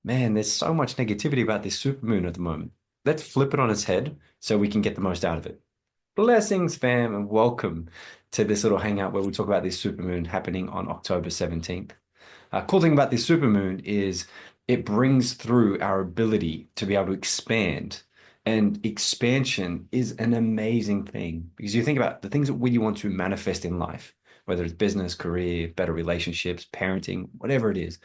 Man, there's so much negativity about this supermoon at the moment. Let's flip it on its head so we can get the most out of it. Blessings, fam, and welcome to this little hangout where we talk about this supermoon happening on October 17th. Cool thing about this supermoon is it brings through our ability to be able to expand. And expansion is an amazing thing because you think about the things that we want to manifest in life, whether it's business, career, better relationships, parenting, whatever it is.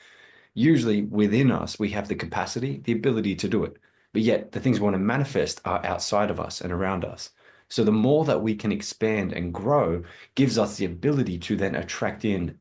Usually within us, we have the capacity, the ability to do it. But yet the things we want to manifest are outside of us and around us. So the more that we can expand and grow gives us the ability to then attract in,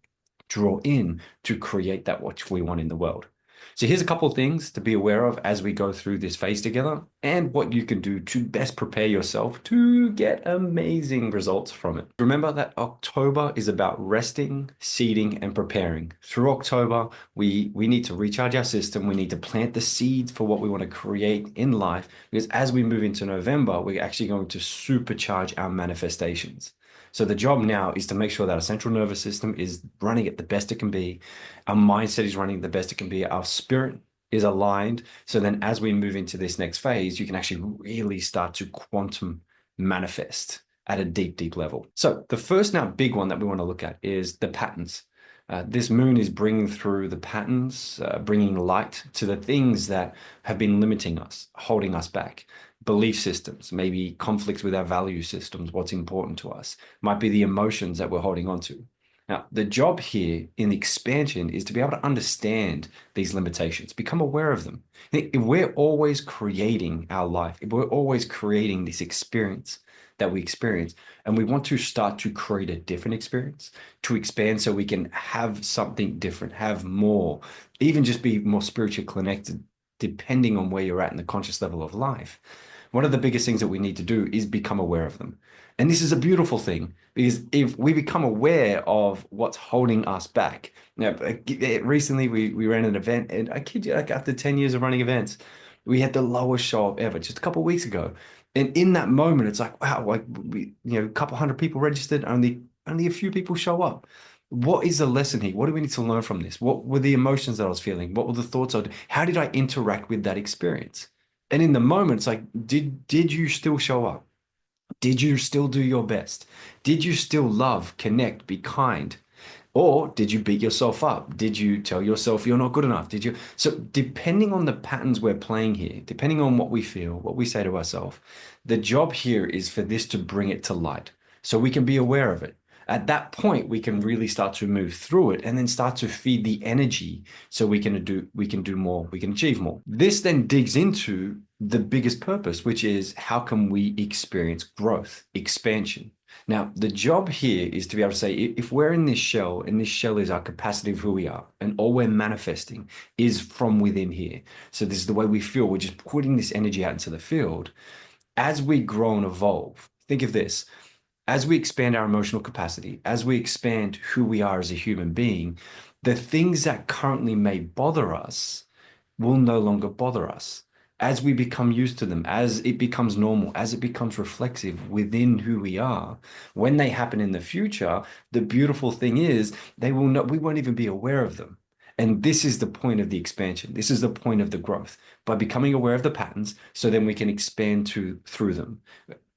draw in to create that what we want in the world. So here's a couple of things to be aware of as we go through this phase together and what you can do to best prepare yourself to get amazing results from it. Remember that October is about resting, seeding, and preparing. Through October, we need to recharge our system. We need to plant the seeds for what we want to create in life because as we move into November, we're actually going to supercharge our manifestations. So the job now is to make sure that our central nervous system is running at the best it can be. Our mindset is running the best it can be. Our spirit is aligned. So then as we move into this next phase, you can actually really start to quantum manifest at a deep, deep level. So the first now big one that we want to look at is the patterns. This moon is bringing through the patterns, bringing light to the things that have been limiting us, holding us back. Belief systems, maybe conflicts with our value systems, what's important to us, might be the emotions that we're holding on to. Now, the job here in the expansion is to be able to understand these limitations, become aware of them. If we're always creating our life, if we're always creating this experience that we experience, and we want to start to create a different experience, to expand so we can have something different, have more, even just be more spiritually connected, depending on where you're at in the conscious level of life. One of the biggest things that we need to do is become aware of them. And this is a beautiful thing because if we become aware of what's holding us back. Now, recently we ran an event, and I kid you, like after 10 years of running events, we had the lowest show up ever just a couple of weeks ago. And in that moment, it's like, wow, like a couple hundred people registered, only a few people show up. What is the lesson here? What do we need to learn from this? What were the emotions that I was feeling? What were the thoughts? How did I interact with that experience? And in the moment, it's like, did you still show up? Did you still do your best? Did you still love, connect, be kind? Or did you beat yourself up? Did you tell yourself you're not good enough? Did you? So, depending on the patterns we're playing here, depending on what we feel, what we say to ourselves, the job here is for this to bring it to light so we can be aware of it. At that point, we can really start to move through it and then start to feed the energy so we can do more, we can achieve more. This then digs into the biggest purpose, which is how can we experience growth, expansion? Now, the job here is to be able to say, if we're in this shell, and this shell is our capacity of who we are, and all we're manifesting is from within here. So this is the way we feel. We're just putting this energy out into the field. As we grow and evolve, think of this. As we expand our emotional capacity, as we expand who we are as a human being, the things that currently may bother us will no longer bother us. As we become used to them, as it becomes normal, as it becomes reflexive within who we are, when they happen in the future, the beautiful thing is we won't even be aware of them. And this is the point of the expansion. This is the point of the growth by becoming aware of the patterns so then we can expand through them,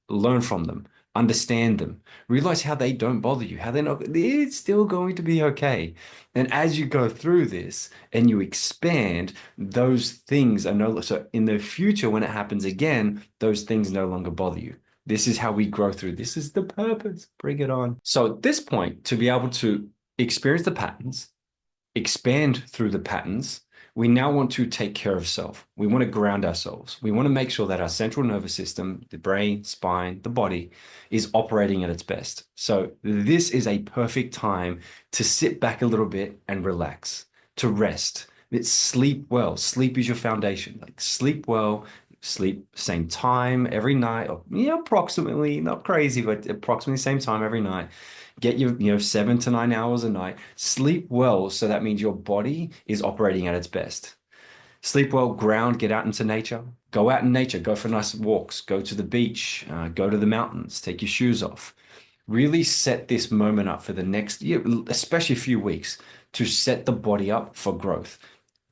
learn from them, understand them, realize how they don't bother you, how they're not, it's still going to be okay. And as you go through this and you expand, those things are so in the future, when it happens again, those things no longer bother you. This is how we grow through. This is the purpose. Bring it on. So at this point, to be able to experience the patterns, expand through the patterns, we now want to take care of self. We want to ground ourselves. We want to make sure that our central nervous system, the brain, spine, the body, is operating at its best. So this is a perfect time to sit back a little bit and relax, to rest. It's sleep well. Sleep is your foundation. Like sleep well, sleep same time every night, or approximately, not crazy, but approximately same time every night. Get your 7 to 9 hours a night. Sleep well, so that means your body is operating at its best. Sleep well, ground, get out into nature. Go out in nature, go for nice walks, go to the beach, go to the mountains, take your shoes off. Really set this moment up for the next year, especially a few weeks, to set the body up for growth.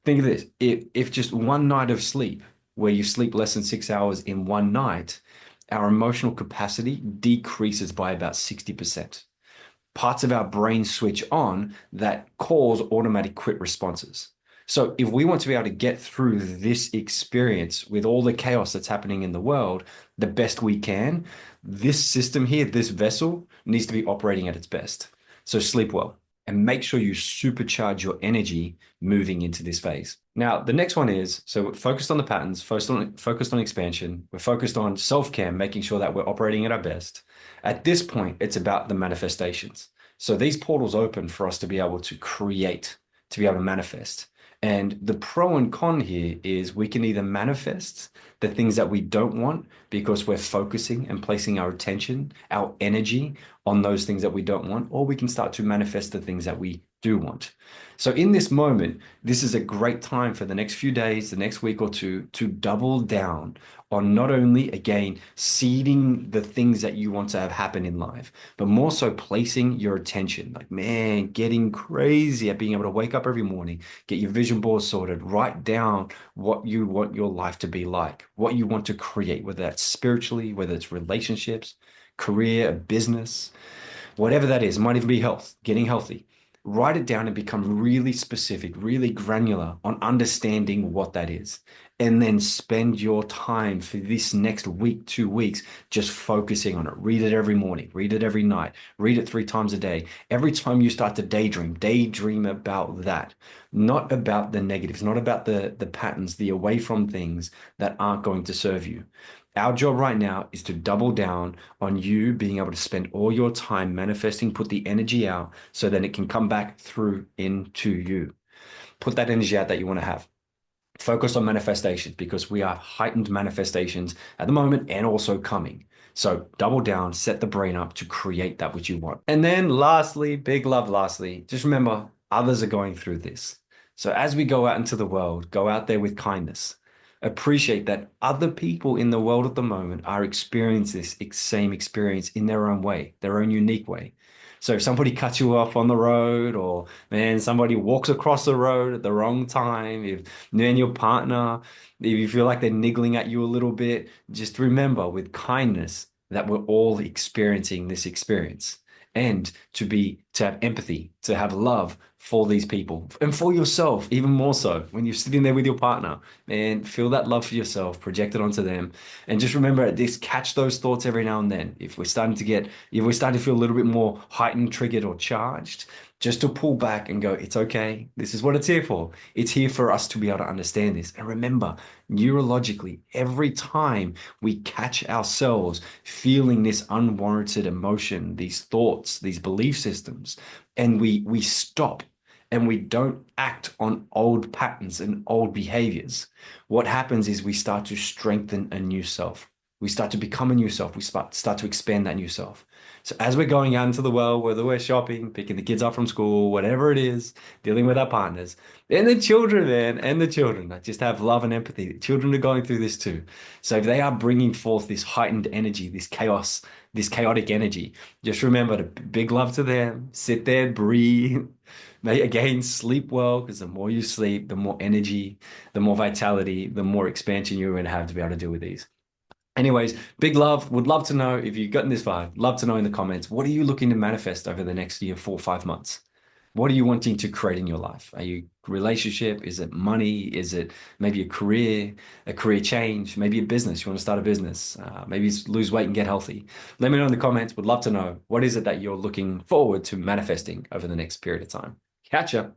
Think of this. If just one night of sleep, where you sleep less than 6 hours in one night, our emotional capacity decreases by about 60%. Parts of our brain switch on that cause automatic quit responses. So, if we want to be able to get through this experience with all the chaos that's happening in the world the best we can, this system here, this vessel, needs to be operating at its best. So, sleep well and make sure you supercharge your energy moving into this phase. Now, the next one is so we're focused on the patterns, focused on expansion, we're focused on self-care, making sure that we're operating at our best. At this point, it's about the manifestations. So these portals open for us to be able to create, to be able to manifest. And the pro and con here is we can either manifest the things that we don't want because we're focusing and placing our attention, our energy on those things that we don't want, or we can start to manifest the things that we do want. So in this moment, this is a great time for the next few days, the next week or two, to double down on not only, again, seeding the things that you want to have happen in life, but more so placing your attention, like, man, getting crazy at being able to wake up every morning, get your vision board sorted, write down what you want your life to be like, what you want to create, whether that's spiritually, whether it's relationships, career, business, whatever that is. It might even be health, getting healthy. Write it down and become really specific, really granular on understanding what that is. And then spend your time for this next week, 2 weeks, just focusing on it. Read it every morning, read it every night, read it 3 times a day. Every time you start to daydream about that, not about the negatives, not about the patterns, the away from things that aren't going to serve you. Our job right now is to double down on you being able to spend all your time manifesting, put the energy out so that it can come back through into you. Put that energy out that you want to have. Focus on manifestations because we are heightened manifestations at the moment and also coming. So double down, set the brain up to create that which you want. And then lastly, big love, lastly, just remember others are going through this. So as we go out into the world, go out there with kindness. Appreciate that other people in the world at the moment are experiencing this same experience in their own way, their own unique way. So if somebody cuts you off on the road, or man, somebody walks across the road at the wrong time, if then your partner, if you feel like they're niggling at you a little bit, just remember with kindness that we're all experiencing this experience. And to have empathy, to have love for these people and for yourself, even more so when you're sitting there with your partner, and feel that love for yourself, project it onto them. And just remember this, catch those thoughts every now and then. If we're starting to feel a little bit more heightened, triggered, or charged, just to pull back and go, it's okay. This is what it's here for. It's here for us to be able to understand this. And remember, neurologically, every time we catch ourselves feeling this unwarranted emotion, these thoughts, these belief systems, and we stop and we don't act on old patterns and old behaviors, what happens is we start to strengthen a new self. We start to become a new self. We start to expand that new self. So as we're going out into the world, whether we're shopping, picking the kids up from school, whatever it is, dealing with our partners, and the children, man, and the children, I just have love and empathy. The children are going through this too. So if they are bringing forth this heightened energy, this chaos, this chaotic energy, just remember to big love to them. Sit there, breathe. May again sleep well, because the more you sleep, the more energy, the more vitality, the more expansion you're going to have to be able to deal with these. Anyways, big love. Would love to know if you've gotten this far. Love to know in the comments. What are you looking to manifest over the next year, 4 or 5 months? What are you wanting to create in your life? Are you relationship? Is it money? Is it maybe a career change, maybe a business? You want to start a business? Maybe it's lose weight and get healthy. Let me know in the comments. Would love to know what is it that you're looking forward to manifesting over the next period of time. Catch ya.